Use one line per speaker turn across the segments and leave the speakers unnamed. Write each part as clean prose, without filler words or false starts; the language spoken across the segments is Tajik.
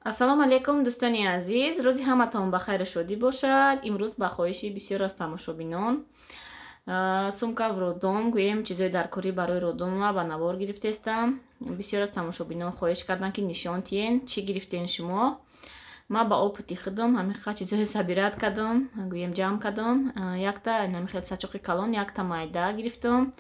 ассалому алайкум дӯстони азиз, рӯзи ҳаматон ба хайру шодӣ бошад. Имрӯз ба хоҳиши бисёр аз тамошобинон сумка родом гӯем чизои даркорӣ барои родома ба навор гирифтестам. Бисёр аз тамошобинон хоҳиш карданд ки нишон тиен чӣ гирифтен шумо. Ма ба опыти худам ҳамиқа чизои сабират кардам, гӯем ҷамъ кардам. Якта намихел сачоқи калон, якта майда гирифтам,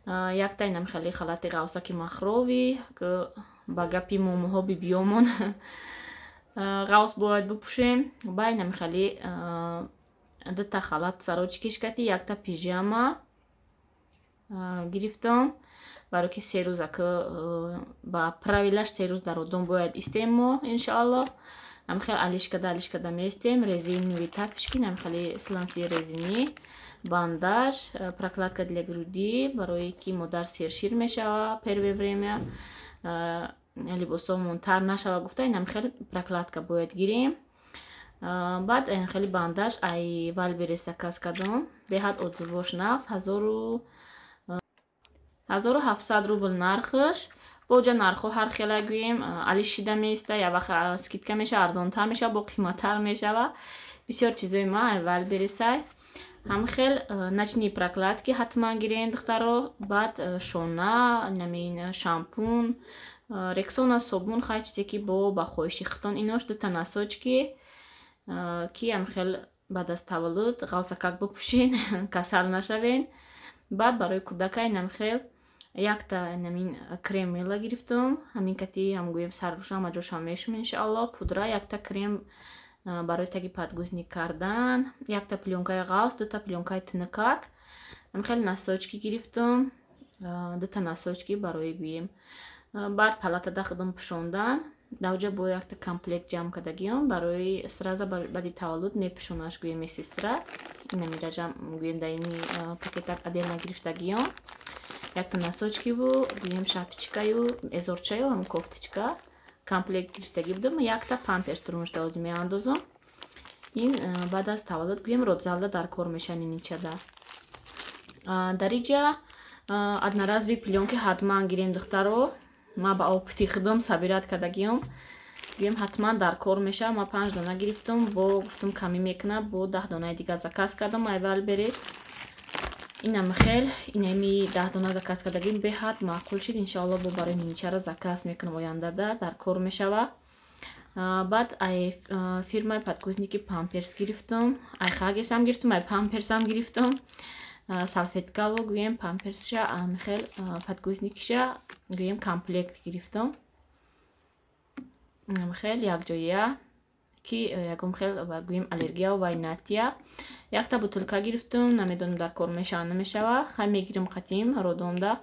якта намихели халати ғавсаки махрови ки ба гапи момоҳо бибиёмон ғавс бояд бипӯшем. Баъд намихели дута халат сарочи кишкати, якта пижама гирифтам, барои ки се рӯза ки ба правилаш се рӯз дар родом бояд истем мо иншааллоҳ. Намихел алишкада меистем, резиновые тапочки, намихели сланцы резини, бандаж, прокладка для груди, барои ки модар сершир мешава первое время, либосомон тар нашава гуфта намихел прокладка бояд гирем. Баъд намихели бандаж ай валберес заказ кардам, беҳад оддувош нағз 1700 рубл нархш. боҷа нархҳо ҳар хела гӯем алишида меиста, я вақт скидка мешава, арзонтар мешава, бо қиматтар мешава. Бисёр чизои ма ай валбересай ҳамхел начни прокладки ҳатман гирен духтаро. Баъд шона, намин шампун, рексона собун, хай чизе ки бо ба хоҳиши хитон инош дута носочки ки ҳамхел баъд аз таваллуд ғавсакак бипӯшен касал нашавен. Баъд барои кӯдакай намхел якта намин крем мела гирифтам, ҳамин кати ҳам гӯем саррӯшан ҳама ҷошам мешум иншааллоҳ. Пудра, якта крем барои таги падгузни кардан, якта плёнкаи ғавс, дута плёнкаи тунукак, ҳамхел носочки гирифтам, дута носочки барои гӯем. Баъд палатада худам пӯшондан, давҷа бо якта комплект ҷамъ кардагиём барои сраза баъди таваллуд мепӯшонаш гӯем месестра. Инамира ҷамъ гӯем дар ини пакетак отдельно гирифтагиём. Якта носочкиву гӯем шапочкаю эзорчаю ҳам кофточка комплект гирифтагӣ будам. Якта памперс турмушда озӣ меандозам. Ин баъд аз таваллуд гӯем родзалда дар кор мешавад нинчада. Дар инҷа одноразови плёнки ҳатман гирем духтаро. Ма ба опити худам сабират кардагиём гӯем ҳатман дар кор мешавад. Ма 5 дона гирифтам, бо гуфтам камӣ мекунад, бо 10 донаи дига заказ кардам ай валберес. Инам хел инами 10 дона заказ кардагим беҳад маъқул шуд. Иншааллоҳ бо барои нинчара заказ мекунам ояндада дар кор мешава. Баъд ай фирмаи падгузники памперс гирифтам, ай хагесам гирифтам, ай памперсам гирифтам. Салфеткаво гӯем памперсша амхел падгузникиша гӯем комплект гирифтам. Амхел якҷоя ки ягон хел гӯем аллергия ва инатия. Якта бутулка гирифтам, намедонам дар кор мешава намешава. Хай мегирам қатъим родомда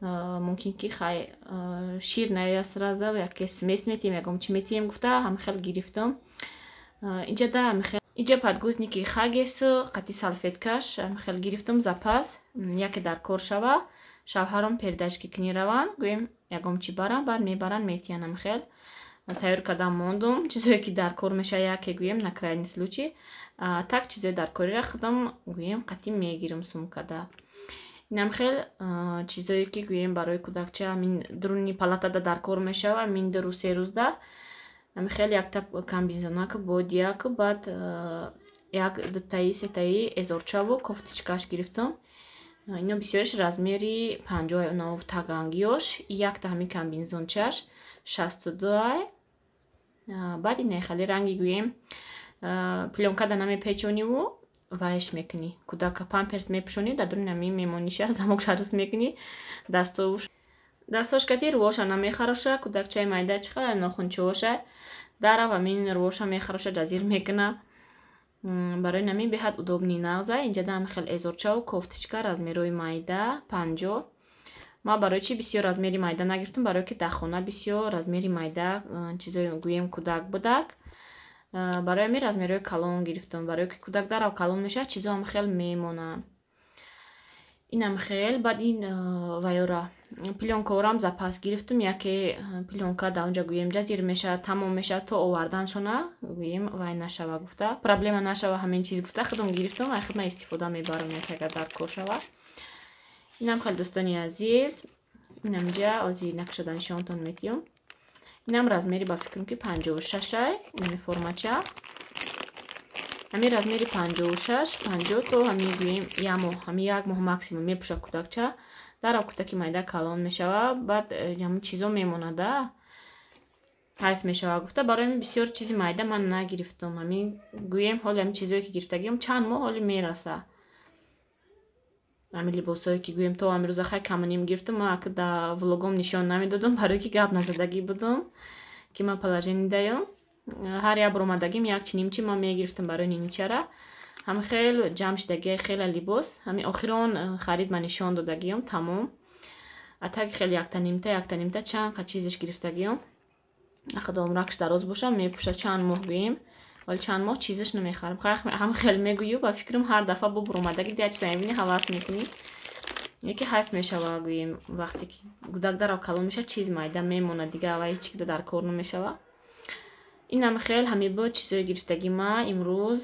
мумкин ки хай шир наёяд сразу, яке смес метиҳем, ягон чӣ метиҳем гуфта ҳамхел гирифтам. Инҷа падгузники хагесу қатъи салфеткаш ҳамхел гирифтам запас, яке дар кор шава. Шавҳарам передачки кунӣ раванд, гӯем ягон чӣ баранд, баъд мебаранд метиҳанд. Ҳамхел тайёр кардан мондум, чизое ки дар кор мешава яке гӯем на крайний случай. Так чизои даркорира худам гӯем қатъим мегирам сумкада. Инам хел чизое ки гӯем барои кӯдакча ҳамин дуруни палатада дар кор мешава ҳамин 2-3 рӯзда. Хел якта комбинезонак бодияк, баъд як дутаи сетаи эзорчаву кофточкаш гирифтам. Ино бисёриш размери 59 тагангиёш. Якта ҳамин комбинезончаш 62. Баъд ин хали ранги гӯем плёнкада намепечониву вайш мекунӣ. Кӯдака памперс мепӯшонӣ, дар дуруни ҳамин мемониша замок шарус мекунӣ. Дастҳош кати рувоша намехароша, кӯдакчаи майда чихела нохунчувоша дарав ҳамин рувоша мехароша, ҷазир мекуна. Барои намин беҳад удобни нағза. Инҷада ҳамхел эзорчаву кофточка размерои майда 50. Ма барои чӣ бисёр размери майда нагирифтам, барое ки дар хона бисёр размери майда чизои гӯем кӯдак будак. Барои ҳамин размерои калон гирифтам, барое ки кӯдак дарав калон мешавад, чизо ҳамхел мемонанд. Инам хел баъд ин вайора плёнкаорам запас гирифтам. Яке плёнка дар онҷа гӯем ҷазир мешавад, тамом мешавад то оварданшона гӯем вай нашава гуфта, проблема нашава ҳамин чиз гуфта худам гирифтам. Ай худам истифода мебарам яке агар дар кор шава. Инам хел дӯстони азиз, инамҷа ози накшада нишонтон метиҳам. اینم размери ба фикрам ки 56 ин формача. ҳамин размери 56 50 то ҳамин гӯем ҳамин як моҳ максимум мепӯша кӯдакча. Дар кӯдаки майда калон мешава, баъд ҳамин чизо мемонада. ҳайф мешава гуфта барои ҳамин бисёр чизи майда ман нагирифтам. ҳамин гӯем ҳоли ҳамин чизое ки гирифтагиам чанд моҳ ҳоли мераса. ҳамин либосое ки гӯем то амирӯза хай камоним гирифтам, ман дар влогом нишон намедодам барои ки гап назадагӣ будам ки ман положенидаём. ҳар як баромадагим як чинимчи ман мегирифтам барои ниничара. ҳамин хел ҷамъ шидагиҳои хела либос. ҳамин охирон харид ман нишон додагиём тамом. атаги хел яктанимта чанд қа чизеш гирифтагиём. ахадом ракш дароз бошам мепӯша чанд моҳ гӯем. ҳоли чанд моҳ чизеш намехарам. ҳамин хел мегӯю ба фикрам ҳар дафъа бо баромадагӣ як чиза мебинӣ ҳавас мекунӣ. яке ҳайф мешава гӯем вақте ки гӯдак дарав калон меша чиз майда мемонад дига ва ҳеч чиз дар кор намешава. инам хел ҳамин буд чизои гирифтагӣ ман имрӯз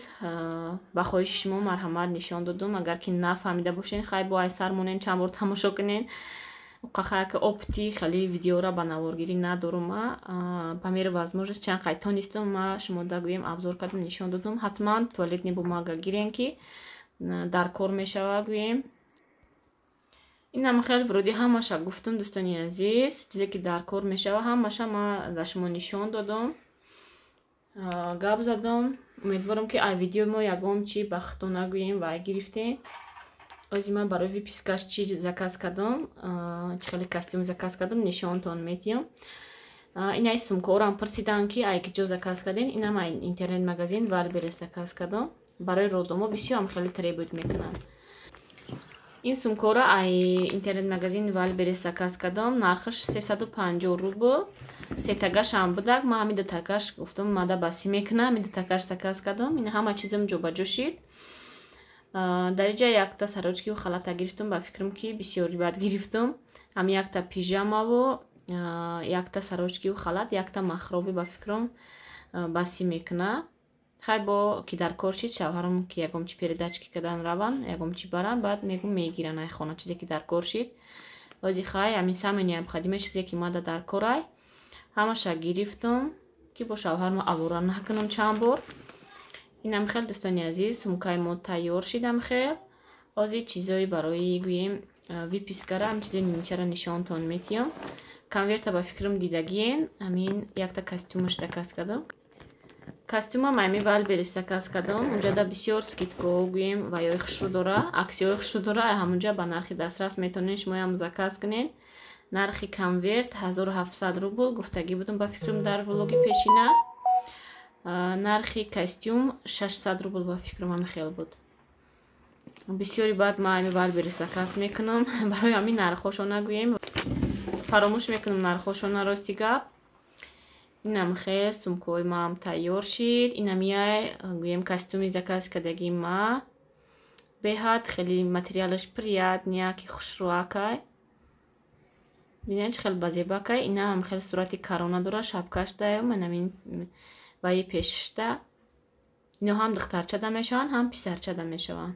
ба хоҳиши шумо марҳамат нишон додум. агар ки нафаҳмида бошен хай бо айсар монен чанд бор тамошо кунен. қахаяки опити хеле видеора ба наворгирӣ надорум. по мери возможност чанд қай тонистам ма шумо дагӯем абзор кардам нишон додум. ҳатман туалетни бумага гирен ки дар кор мешава гӯем. инам хел вуруди ҳамаша гуфтум дӯстони азиз. чизе ки дар кор мешава ҳамаша ман ба шумо нишон додам. гап задам. умедворам ки ай видео мо ягон чи ба хато нагӯем вай гирифтем. ози ман барои випискаш чи заказ кардам, чӣ хеле костюм заказ кардам нишонтон медиҳам. инай сумкаорам пурсидан ки ай киҷо заказ кардем. инам ай интернет магазин Wildberries заказ кардам. барои родомо бисёр хеле требует мекунанд. ин сумкаора ай интернет магазин Wildberries заказ кардам. нархаш 350 рубл. сетагашам будак. ман ҳамин дутакаш гуфтам мада басӣ мекунам. ҳамин дутакаш заказ кардам. ин ҳама чизам ҷобаҷо шид. дариҷа якта сарочкиву халата гирифтам. ба фикрам ки бисёр рибат гирифтам. ҳамин якта пижамаву якта сарочкиву халат, якта махрови ба фикрам басӣ мекуна. хай бо ки дар кор шид шавҳарам ки ягомчи передачки кардан раванд ягомчи баранд баъд мегӯм мегиранд ай хона чизе ки дар кор шид. ози хай ҳамин самани необходима чизе ки мада дар кор ай ҳамаша гирифтам ки бо шавҳарам авора накунам чанд бор. инам хел дӯстони азиз сумкаи мо тайёр шидам хел. ози чизои барои гӯем випискара ҳамин чизои ниничара нишонтон метиҳам. конверта ба фикрам дидагиен. ҳамин якта костюмаш заказ кардам. костюмам ами Wildberries заказ кардам. унҷода бисёр скидкаҳо гӯем ваёи хушрӯ дора, аксиёи хушрӯ дора. ҳамунҷа ба нархи дастрас метавонед шумоям заказ кунед. нархи конверт 1700 рубл гуфтагӣ будам ба фикрам дар влоги пешина. нархи костюм 600 рубл ба фикрам ҳамин хел буд. бисёри баъд ман ами Wildberries заказ мекунам. барои ҳамин нархошо нагӯем. фаромӯш мекунам нархошона рости гап. инам хел сумкаҳои маам тайёр шид. инам яй гӯем костюми заказ кардагӣ ма. беҳад хеле материалаш приятния ки хушрӯакай. бинед чӣ хел базебакай. инам хел сурати корона дора шапкаш даём. инамин ваи пешишта. ино ҳам духтарчада мешаванд ҳам писарчада мешаванд.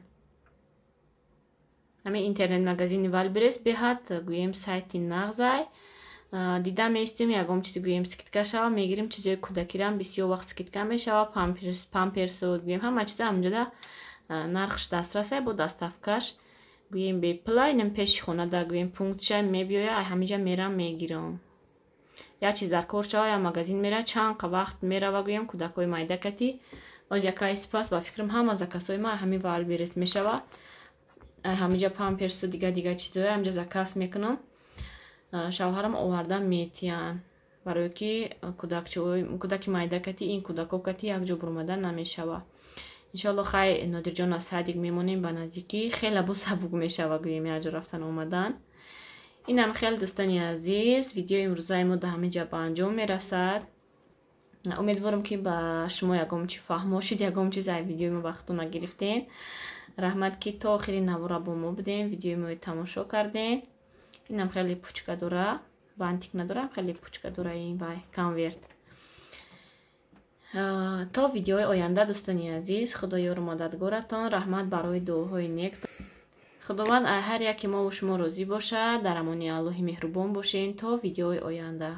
ҳамин интернет магазини Wildberries беҳад гӯем сайти нағзай. дида меистем ягон чизи гӯем скидка шава мегирем чизои кӯдакирам бисёр вақт скидка мешава. памперсу гӯем ҳама чиза ҳамҷода нархш дастрасай бо даставкаш гӯем беплай. инам пеши хонада гӯем пунктша мебиёя ай ҳамиҷа мерам мегирам. як чиз дар кор шава я магазин мера чанд қа вақт мерава гӯем кӯдакҳои майдакатӣ. оз якай сипас ба фикрам ҳама заказҳои ман ҳамин Wildberries мешава. ҳамиҷа памперсу дига чизоя ҳамиҷа заказ мекунам. шавҳарам оварда метиҳанд барое ки кӯдаки майдакатӣ ин кӯдако кати якҷо буромада намешава. иншоалло хай Нодирҷон аз садик мемонем ба наздикӣ хеле бо сабук мешава гӯем якҷо рафтан омадан. инам хел дӯстони азиз видеои имрӯзаи мо да ҳамин ҷа ба анҷом мерасад. умедворам ки ба шумо ягон чи фаҳмо шид ягон чиз ай видеои мо ба хато нагирифтен. раҳмат ки то охири навора бо мо будем видеои мои тамошо карден. инам хеле пучка дора бантик надорам хеле пучка дора ин вай конверт. то видеои оянда дӯстони азиз худоёру мададгоратон раҳмат барои дуоҳои нек. худованд ҳар яки мо ва шумо розӣ бошад. дар амони Аллоҳи меҳрубон бошед то видеои оянда.